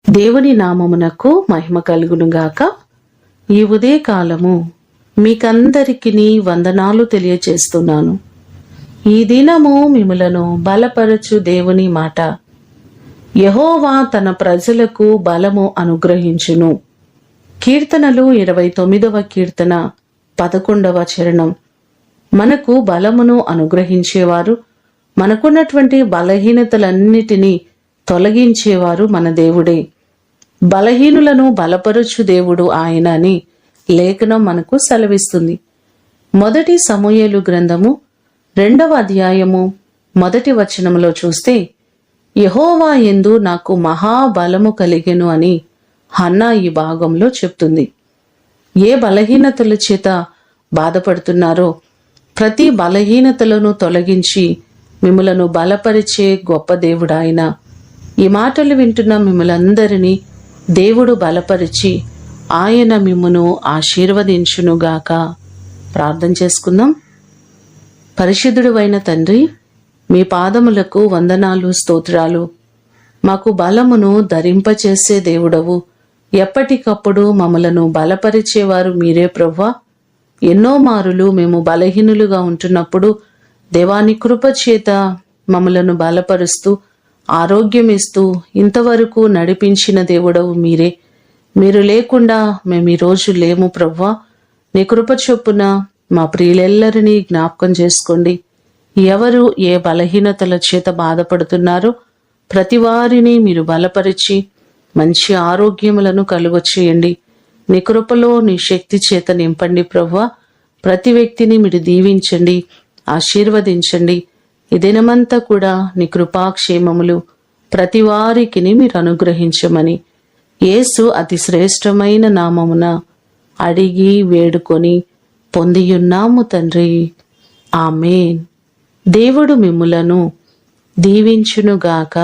దేవుని నామమునకు మహిమ కలుగునుగాక. ఈ ఉదయకాలము మీకందరికీ వందనాలు తెలియచేస్తున్నాను. ఈ దినము మిమ్ములను బలపరచు దేవుని మాట. యెహోవా తన ప్రజలకు బలము అనుగ్రహించును. కీర్తనలు 29వ కీర్తన 11వ చరణం. మనకు బలమును అనుగ్రహించేవారు, మనకున్నటువంటి బలహీనతలన్నిటినీ తొలగించేవారు మన దేవుడే. బలహీనులను బలపరచు దేవుడు ఆయన అని లేఖనం మనకు సెలవిస్తుంది. మొదటి సమూయేలు గ్రంథము 2వ అధ్యాయము 1వ వచనములో చూస్తే, యెహోవా యందు నాకు మహాబలము కలిగెను అని హన్నా ఈ భాగంలో చెప్తుంది. ఏ బలహీనతల చేత బాధపడుతున్నారో ప్రతి బలహీనతలను తొలగించి మిమ్ములను బలపరిచే గొప్ప దేవుడు ఆయన. ఈ మాటలు వింటున్న మిమ్మలందరినీ దేవుడు బలపరిచి ఆయన మిమ్మును ఆశీర్వదించునుగాక. ప్రార్థన చేసుకుందాం. పరిశుద్ధుడు అయిన తండ్రి, మీ పాదములకు వందనాలు, స్తోత్రాలు. మాకు బలమును ధరింపచేసే దేవుడవు. ఎప్పటికప్పుడు మమ్మలను బలపరిచేవారు మీరే ప్రభువా. ఎన్నో మారులు మేము బలహీనులుగా ఉంటున్నప్పుడు దేవాని కృప చేత మమ్మలను బలపరుస్తూ ఆరోగ్యం ఇస్తూ ఇంతవరకు నడిపించిన దేవుడవు మీరే. మీరు లేకుండా మేము ఈరోజు లేము ప్రభువా. నీ కృప చొప్పున మా ప్రియులెల్లరినీ జ్ఞాపకం చేసుకోండి. ఎవరు ఏ బలహీనతల చేత బాధపడుతున్నారో ప్రతి వారిని మీరు బలపరిచి మంచి ఆరోగ్యములను కలుగచేయండి. నీ కృపలో నీ శక్తి చేత నింపండి ప్రభువా. ప్రతి వ్యక్తిని మీరు దీవించండి, ఆశీర్వదించండి. ఈ దినమంతా కూడా నీ కృపాక్షేమములు ప్రతి వారికి మీరు అనుగ్రహించమని యేసు అతి శ్రేష్టమైన నామమున అడిగి వేడుకొని పొందియున్నాము తండ్రి. ఆమేన్. దేవుడు మిమ్ములను దీవించునుగాక.